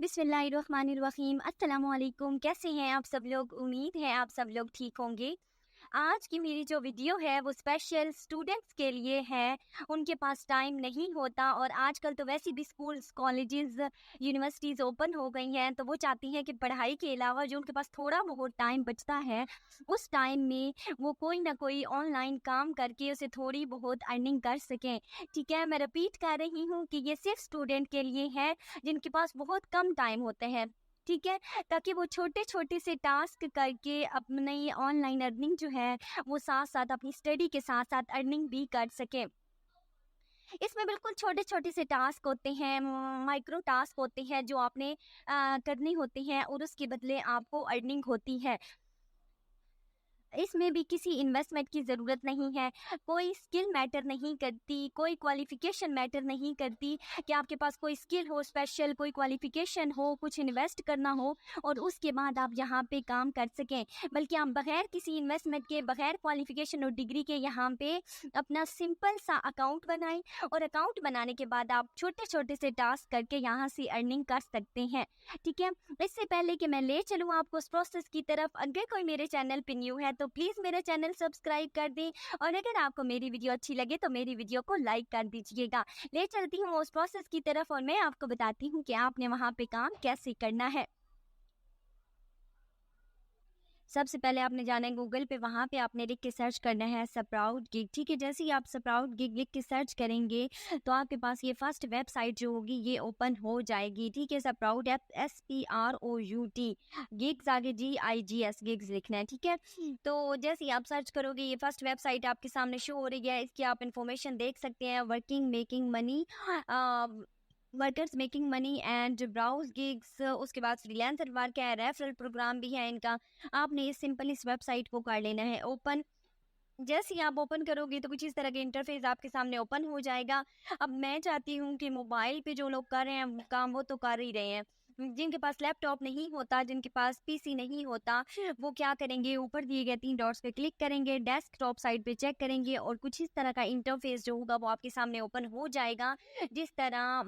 बिस्मिल्लाहिर्रहमानिर्रहीम। अस्सलामु अलैकुम। कैसे हैं आप सब लोग? उम्मीद है आप सब लोग ठीक होंगे। आज की मेरी जो वीडियो है वो स्पेशल स्टूडेंट्स के लिए है। उनके पास टाइम नहीं होता और आजकल तो वैसे भी स्कूल्स, कॉलेजेस, यूनिवर्सिटीज़ ओपन हो गई हैं, तो वो चाहती हैं कि पढ़ाई के अलावा जो उनके पास थोड़ा बहुत टाइम बचता है उस टाइम में वो कोई ना कोई ऑनलाइन काम करके उसे थोड़ी बहुत अर्निंग कर सकें। ठीक है, मैं रिपीट कर रही हूँ कि ये सिर्फ स्टूडेंट के लिए है जिनके पास बहुत कम टाइम होते हैं। ठीक है, ताकि वो छोटे-छोटे से टास्क करके अपनी ऑनलाइन अर्निंग जो है वो साथ-साथ अपनी स्टडी के साथ-साथ अर्निंग भी कर सकें। इसमें बिल्कुल छोटे-छोटे से टास्क होते हैं, माइक्रो टास्क होते हैं जो आपने करने होते हैं और उसके बदले आपको अर्निंग होती है। इसमें भी किसी इन्वेस्टमेंट की ज़रूरत नहीं है, कोई स्किल मैटर नहीं करती, कोई क्वालिफ़िकेशन मैटर नहीं करती कि आपके पास कोई स्किल हो, स्पेशल कोई क्वालिफ़िकेशन हो, कुछ इन्वेस्ट करना हो और उसके बाद आप यहाँ पे काम कर सकें। बल्कि आप बग़ैर किसी इन्वेस्टमेंट के, बग़ैर क्वालिफ़िकेशन और डिग्री के यहाँ पे अपना सिंपल सा अकाउंट बनाएँ और अकाउंट बनाने के बाद आप छोटे-छोटे से टास्क करके यहाँ से अर्निंग कर सकते हैं। ठीक है? इससे पहले कि मैं ले चलूँ आपको उस प्रोसेस की तरफ, अगर कोई मेरे चैनल पे न्यू है तो प्लीज़ मेरा चैनल सब्सक्राइब कर दें और अगर आपको मेरी वीडियो अच्छी लगे तो मेरी वीडियो को लाइक कर दीजिएगा। ले चलती हूँ उस प्रोसेस की तरफ और मैं आपको बताती हूँ कि आपने वहाँ पे काम कैसे करना है। सबसे पहले आपने जाना है गूगल पे, वहाँ पे आपने लिख के सर्च करना है स्प्राउट गिग। ठीक है, जैसे ही आप स्प्राउट गिग लिख के सर्च करेंगे तो आपके पास ये फर्स्ट वेबसाइट जो होगी ये ओपन हो जाएगी। ठीक है, स्प्राउट SPROUT, गिग्स आगे GIGS, गिग्स लिखना है। ठीक है, तो जैसे ही आप सर्च करोगे ये फर्स्ट वेबसाइट आपके सामने शो हो रही है। इसकी आप इंफॉर्मेशन देख सकते हैं, workers making money and browse gigs, उसके बाद फ्रीलांसर वर्क है, रेफरल प्रोग्राम भी है इनका। आपने ये सिंपल इस वेबसाइट को कर लेना है ओपन। जैसे ही आप ओपन करोगे तो कुछ इस तरह के इंटरफेस आपके सामने ओपन हो जाएगा। अब मैं चाहती हूँ कि मोबाइल पे जो लोग कर रहे हैं काम वो तो कर ही रहे हैं, जिनके पास लैपटॉप नहीं होता, जिनके पास पीसी नहीं होता, वो क्या करेंगे, ऊपर दिए गए 3 डॉट्स पे क्लिक करेंगे, डेस्कटॉप साइड पे चेक करेंगे और कुछ इस तरह का इंटरफेस जो होगा वो आपके सामने ओपन हो जाएगा। जिस तरह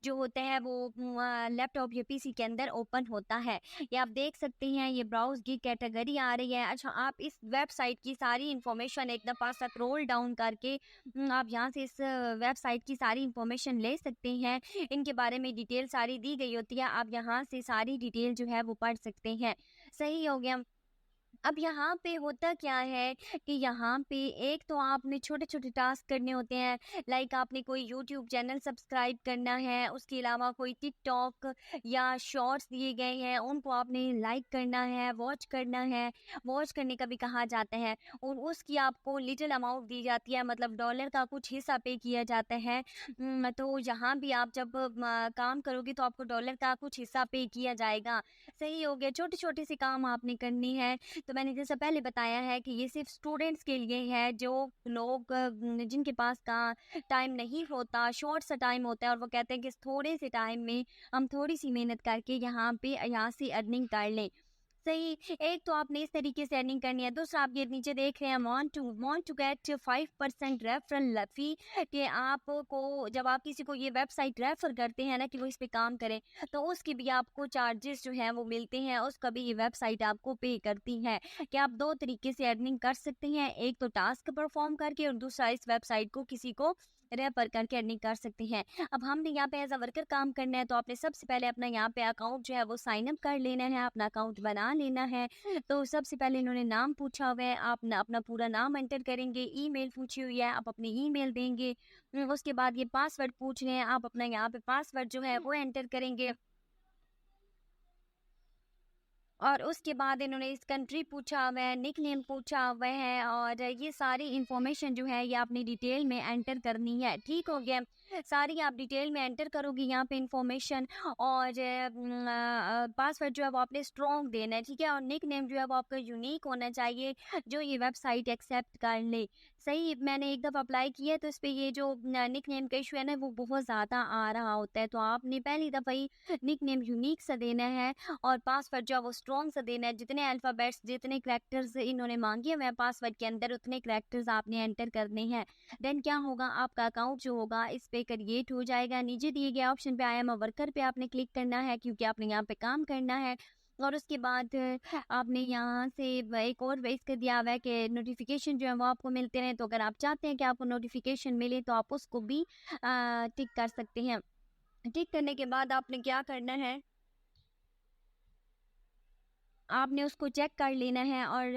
जो होता है वो लैपटॉप या पीसी के अंदर ओपन होता है। ये आप देख सकते हैं, ये ब्राउज की कैटेगरी आ रही है। अच्छा, आप इस वेबसाइट की सारी इन्फॉर्मेशन एक दफ़ा साथ रोल डाउन करके आप यहाँ से इस वेबसाइट की सारी इन्फॉर्मेशन ले सकते हैं। इनके बारे में डिटेल सारी दी गई होती है, आप यहाँ से सारी डिटेल जो है वो पढ़ सकते हैं। सही हो गया। अब यहाँ पे होता क्या है कि यहाँ पे एक तो आपने छोटे-छोटे टास्क करने होते हैं, लाइक आपने कोई यूट्यूब चैनल सब्सक्राइब करना है, उसके अलावा कोई टिकटॉक या शॉर्ट्स दिए गए हैं, उनको आपने लाइक करना है, वॉच करना है, वॉच करने का भी कहा जाता है और उसकी आपको लिटिल अमाउंट दी जाती है, मतलब डॉलर का कुछ हिस्सा पे किया जाता है। तो यहाँ भी आप जब काम करोगे तो आपको डॉलर का कुछ हिस्सा पे किया जाएगा। सही हो गया, छोटे-छोटे से काम आपने करने हैं। तो मैंने जैसा पहले बताया है कि ये सिर्फ स्टूडेंट्स के लिए है, जो लोग जिनके पास का टाइम नहीं होता, शॉर्ट सा टाइम होता है और वो कहते हैं कि इस थोड़े से टाइम में हम थोड़ी सी मेहनत करके यहाँ से अर्निंग कर लें। सही, एक तो आपने इस तरीके से अर्निंग करनी है। दूसरा आप ये नीचे देख रहे हैं, want to get 5% referral fee, कि आपको जब आप किसी को ये वेबसाइट रेफर करते हैं ना कि वो इस पे काम करें तो उसकी भी आपको चार्जेस जो हैं वो मिलते हैं, उसका भी ये वेबसाइट आपको पे करती है। कि आप 2 तरीके से अर्निंग कर सकते हैं, एक तो टास्क परफॉर्म करके और दूसरा इस वेबसाइट को किसी को रेफर करके अर्निंग कर सकते हैं। अब हमने यहाँ पे एज अ वर्कर काम करना है तो आपने सबसे पहले अपना यहाँ पे अकाउंट जो है वो साइन अप कर लेना है, अपना अकाउंट बना लेना है। तो सबसे पहले इन्होंने नाम पूछा हुआ है, आप अपना पूरा नाम एंटर करेंगे, ईमेल पूछी हुई है, आप अपनी ईमेल देंगे। उसके बाद ये पासवर्ड पूछ रहे हैं, आप अपना यहाँ पे पासवर्ड जो है वो एंटर करेंगे और उसके बाद इन्होंने इस कंट्री पूछा हुआ है, निकनेम पूछा हुआ है और ये सारी इन्फॉर्मेशन जो है ये आपने डिटेल में एंटर करनी है। ठीक हो गया, सारी आप डिटेल में एंटर करोगे यहाँ पे इन्फॉर्मेशन और पासवर्ड जो है वो आपने स्ट्रॉन्ग देना है। ठीक है, और निकनेम जो है वो आपका यूनिक होना चाहिए जो ये वेबसाइट एक्सेप्ट कर ले। सही मैंने एक दफ़ा अप्लाई किया है, तो इस पे ये जो निक नेम का इशू है ना, वो बहुत ज़्यादा आ रहा होता है। तो आपने पहली दफ़ा ही निक नेम यूनिक सा देना है और पासवर्ड जो है वो स्ट्रॉन्ग सा देना है। जितने अल्फ़ाबेट्स, जितने करैक्टर्स इन्होंने माँगे हुए हैं पासवर्ड के अंदर, उतने करैक्टर्स आपने एंटर करने हैं। देन क्या होगा, आपका अकाउंट जो होगा इस पे क्रिएट हो जाएगा। नीचे दिए गए ऑप्शन पे आई एम अ वर्कर पे आपने क्लिक करना है, क्योंकि आपने यहाँ पे काम करना है। और उसके बाद आपने यहाँ से एक और वे इसका दिया हुआ है कि नोटिफिकेशन जो है वो आपको मिलते रहें। तो अगर आप चाहते हैं कि आपको नोटिफिकेशन मिले, तो आप उसको भी टिक कर सकते हैं। टिक करने के बाद आपने क्या करना है, आपने उसको चेक कर लेना है और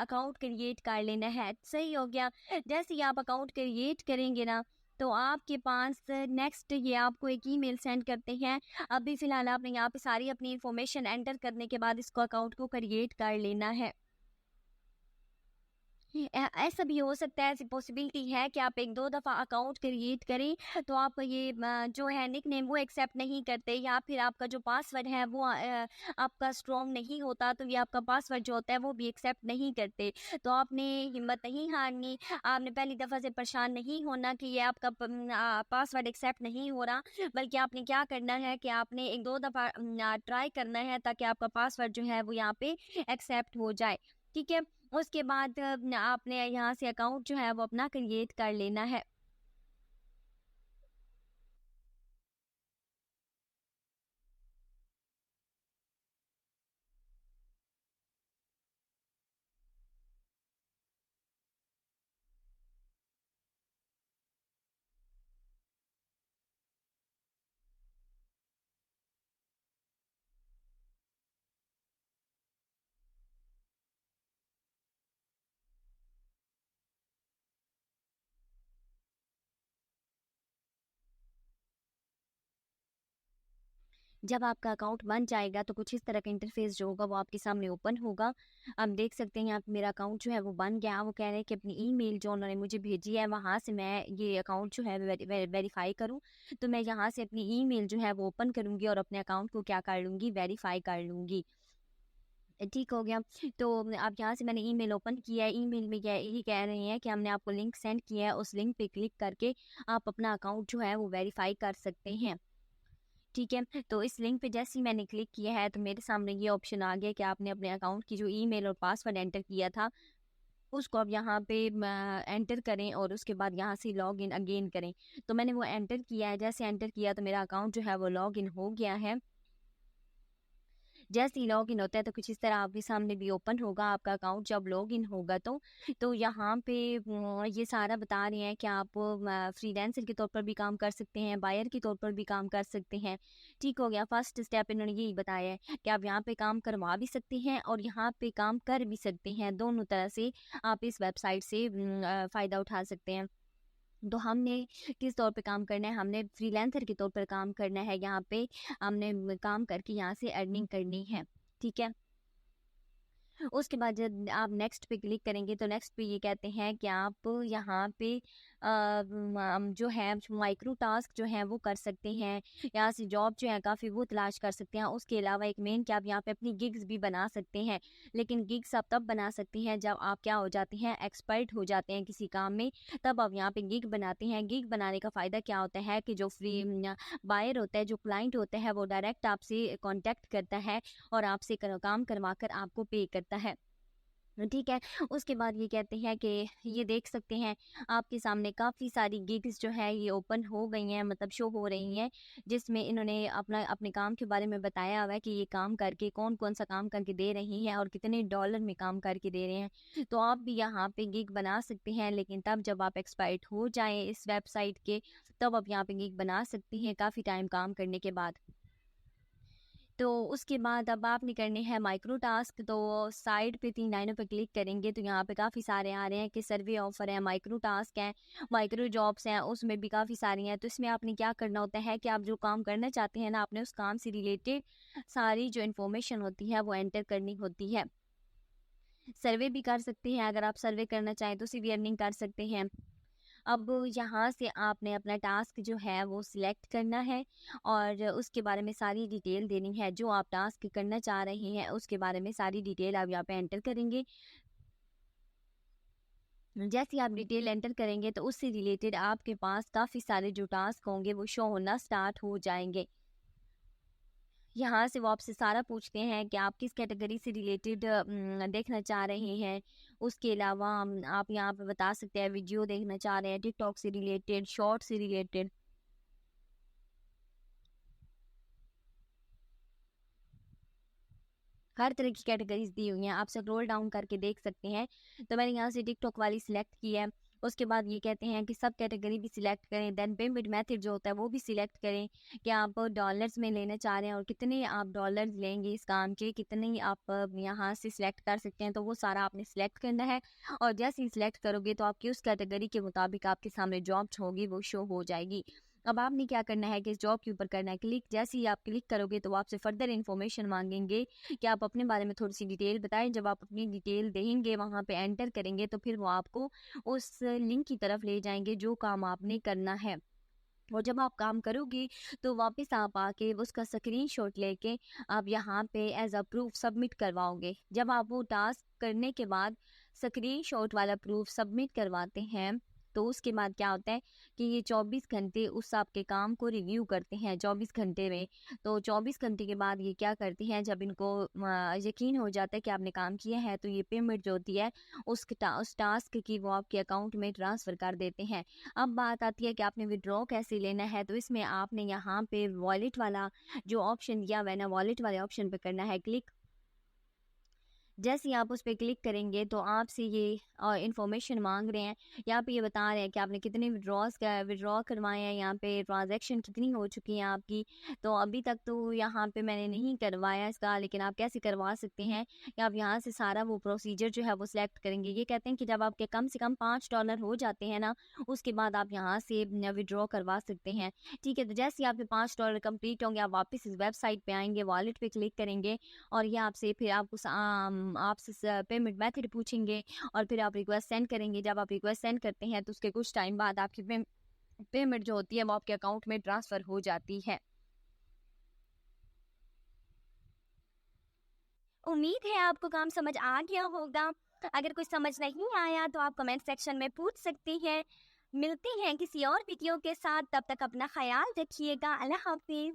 अकाउंट क्रिएट कर लेना है। सही हो गया। जैसे ही आप अकाउंट क्रिएट करेंगे ना, तो आपके पास नेक्स्ट ये आपको एक ईमेल सेंड करते हैं। अभी फ़िलहाल आपने यहाँ पे सारी अपनी इन्फॉर्मेशन एंटर करने के बाद इसको अकाउंट को क्रिएट कर लेना है। ऐसा भी हो सकता है, ऐसी पॉसिबिलिटी है कि आप 1-2 दफ़ा अकाउंट क्रिएट करें, तो आपका ये जो है निकनेम वो एक्सेप्ट नहीं करते, या फिर आपका जो पासवर्ड है वो आपका स्ट्रॉन्ग नहीं होता, तो ये आपका पासवर्ड जो होता है वो भी एक्सेप्ट नहीं करते। तो आपने हिम्मत नहीं हारनी, आपने पहली दफ़ा से परेशान नहीं होना कि ये आपका पासवर्ड एक्सेप्ट नहीं हो रहा, बल्कि आपने क्या करना है कि आपने 1-2 दफ़ा ट्राई करना है, ताकि आपका पासवर्ड जो है वो यहाँ पे एक्सेप्ट हो जाए। ठीक है? उसके बाद आपने यहाँ से अकाउंट जो है वो अपना क्रिएट कर लेना है। जब आपका अकाउंट बन जाएगा, तो कुछ इस तरह का इंटरफेस जो होगा वो आपके सामने ओपन होगा। आप देख सकते हैं यहाँ पे मेरा अकाउंट जो है वो बन गया। वो कह रहे हैं कि अपनी ईमेल जो उन्होंने मुझे भेजी है, वहाँ से मैं ये अकाउंट जो है वेरीफाई करूँ। तो मैं यहाँ से अपनी ईमेल जो है वो ओपन करूँगी और अपने अकाउंट को क्या कर लूँगी, वेरीफाई कर लूँगी। ठीक हो गया। तो अब यहाँ से मैंने ईमेल ओपन किया है। ईमेल में क्या ये कह रहे हैं कि हमने आपको लिंक सेंड किया है, उस लिंक पे क्लिक करके आप अपना अकाउंट जो है वो वेरीफाई कर सकते हैं। ठीक है, तो इस लिंक पे जैसे ही मैंने क्लिक किया है, तो मेरे सामने ये ऑप्शन आ गया कि आपने अपने अकाउंट की जो ईमेल और पासवर्ड एंटर किया था, उसको अब यहाँ पे एंटर करें और उसके बाद यहाँ से लॉग इन अगेन करें। तो मैंने वो एंटर किया है। जैसे एंटर किया तो मेरा अकाउंट जो है वो लॉग इन हो गया है। जैसे ही लॉगिन होता है, तो कुछ इस तरह आपके सामने भी ओपन होगा आपका अकाउंट जब लॉगिन होगा। तो यहाँ पे ये सारा बता रहे हैं कि आप फ्रीलांसर के तौर पर भी काम कर सकते हैं, बायर के तौर पर भी काम कर सकते हैं। ठीक हो गया। फर्स्ट स्टेप इन्होंने यही बताया है कि आप यहाँ पे काम करवा भी सकते हैं और यहाँ पे काम कर भी सकते हैं। दोनों तरह से आप इस वेबसाइट से फ़ायदा उठा सकते हैं। तो हमने किस तौर पे काम करना है, हमने फ्रीलांसर के तौर पर काम करना है। यहाँ पे हमने काम करके यहाँ से अर्निंग करनी है। ठीक है। उसके बाद जब आप नेक्स्ट पे क्लिक करेंगे, तो नेक्स्ट पे ये कहते हैं कि आप यहाँ पे जो है माइक्रो टास्क जो है वो कर सकते हैं। यहाँ से जॉब जो है काफ़ी वो तलाश कर सकते हैं। उसके अलावा एक मेन कि आप यहाँ पे अपनी गिग्स भी बना सकते हैं। लेकिन गिग्स आप तब बना सकते हैं जब आप क्या हो जाते हैं, एक्सपर्ट हो जाते हैं किसी काम में, तब आप यहाँ पे गिग बनाते हैं। गिग बनाने का फ़ायदा क्या होता है कि जो फ्री बायर होता है, जो क्लाइंट होता है, वो डायरेक्ट आपसे कॉन्टैक्ट करता है और आपसे काम करवा कर आपको पे करता है। ठीक है। उसके बाद ये कहते हैं कि ये देख सकते हैं आपके सामने काफ़ी सारी गिग्स जो है ये ओपन हो गई हैं, मतलब शो हो रही हैं, जिसमें इन्होंने अपना अपने काम के बारे में बताया हुआ है कि ये काम करके कौन-कौन सा काम करके दे रही हैं और कितने डॉलर में काम करके दे रहे हैं। तो आप भी यहाँ पे गिग बना सकते हैं, लेकिन तब जब आप एक्सपर्ट हो जाएँ इस वेबसाइट के, तब आप यहाँ पे गिग बना सकते हैं काफ़ी टाइम काम करने के बाद। तो उसके बाद अब आपने करने हैं माइक्रो टास्क। तो साइड पे 3 लाइनों पे क्लिक करेंगे, तो यहाँ पे काफ़ी सारे आ रहे हैं कि सर्वे ऑफर है, माइक्रो टास्क हैं, माइक्रो जॉब्स हैं, उसमें भी काफ़ी सारी हैं। तो इसमें आपने क्या करना होता है कि आप जो काम करना चाहते हैं ना, आपने उस काम से रिलेटेड सारी जो इन्फॉर्मेशन होती है वो एंटर करनी होती है। सर्वे भी कर सकते हैं, अगर आप सर्वे करना चाहें तो उससे भी अर्निंग कर सकते हैं। अब यहाँ से आपने अपना टास्क जो है वो सिलेक्ट करना है और उसके बारे में सारी डिटेल देनी है। जो आप टास्क करना चाह रहे हैं उसके बारे में सारी डिटेल आप यहाँ पे एंटर करेंगे। जैसे ही आप डिटेल एंटर करेंगे तो उससे रिलेटेड आपके पास काफ़ी सारे जो टास्क होंगे वो शो होना स्टार्ट हो जाएंगे। यहाँ से वो आपसे सारा पूछते हैं कि आप किस कैटेगरी से रिलेटेड देखना चाह रहे हैं। उसके अलावा आप यहाँ पे बता सकते हैं वीडियो देखना चाह रहे हैं टिकटॉक से रिलेटेड, शॉर्ट से रिलेटेड। हर तरह की कैटेगरीज दी हुई हैं, आप स्क्रॉल डाउन करके देख सकते हैं। तो मैंने यहाँ से टिकटॉक वाली सिलेक्ट की है। उसके बाद ये कहते हैं कि सब कैटेगरी भी सिलेक्ट करें, देन पेमेंट मेथड जो होता है वो भी सिलेक्ट करें कि आप डॉलर्स में लेना चाह रहे हैं और कितने आप डॉलर्स लेंगे इस काम के, कितने आप यहाँ से सिलेक्ट कर सकते हैं। तो वो सारा आपने सिलेक्ट करना है और जैसे ही सिलेक्ट करोगे तो आपकी उस कैटेगरी के मुताबिक आपके सामने जॉब होगी वो शो हो जाएगी। अब आपने क्या करना है कि इस जॉब के ऊपर करना है क्लिक। जैसे ही आप क्लिक करोगे तो वो आपसे फर्दर इन्फॉर्मेशन मांगेंगे कि आप अपने बारे में थोड़ी सी डिटेल बताएं। जब आप अपनी डिटेल देंगे वहाँ पे एंटर करेंगे तो फिर वो आपको उस लिंक की तरफ ले जाएंगे जो काम आपने करना है। और जब आप काम करोगे तो वापस आप आके उसका स्क्रीनशॉट लेके आप यहाँ पे एज अ प्रूफ सबमिट करवाओगे। जब आप वो टास्क करने के बाद स्क्रीनशॉट वाला प्रूफ सबमिट करवाते हैं तो उसके बाद क्या होता है कि ये 24 घंटे उस आपके काम को रिव्यू करते हैं 24 घंटे में। तो 24 घंटे के बाद ये क्या करते हैं, जब इनको यकीन हो जाता है कि आपने काम किया है तो ये पेमेंट जो होती है उस टास्क की वो आपके अकाउंट में ट्रांसफ़र कर देते हैं। अब बात आती है कि आपने विड्रॉ कैसे लेना है, तो इसमें आपने यहाँ पे वॉलेट वाला जो ऑप्शन दिया हुआ है ना, वॉलेट वाले ऑप्शन पे करना है क्लिक। जैसे ही आप उस पे क्लिक करेंगे तो आपसे ये इन्फॉर्मेशन मांग रहे हैं। यहाँ पे ये बता रहे हैं कि आपने कितने विड्रॉ करवाए हैं, यहाँ पे ट्रांजैक्शन कितनी हो चुकी हैं आपकी। तो अभी तक तो यहाँ पे मैंने नहीं करवाया इसका, लेकिन आप कैसे करवा सकते हैं कि आप यहाँ से सारा वो प्रोसीजर जो है वो सिलेक्ट करेंगे। ये कहते हैं कि जब आपके कम से कम $5 हो जाते हैं ना, उसके बाद आप यहाँ से विड्रॉ करवा सकते हैं। ठीक है, तो जैसे ही आपके $5 कंप्लीट होंगे आप वापस इस वेबसाइट पे आएंगे, वॉलेट पे क्लिक करेंगे और ये आपसे फिर आपको आपसे पेमेंट मेथड पूछेंगे और फिर आप रिक्वेस्ट सेंड करेंगे। जब आप रिक्वेस्ट सेंड करते हैं तो उसके कुछ टाइम बाद आपकी पेमेंट जो होती है वो आपके अकाउंट में ट्रांसफ़र हो जाती है। उम्मीद है आपको काम समझ आ गया होगा। अगर कुछ समझ नहीं आया तो आप कमेंट सेक्शन में पूछ सकती हैं। मिलते हैं किसी और वीडियो के साथ, तब तक अपना ख्याल रखिएगा। अल्लाह हाफिज़।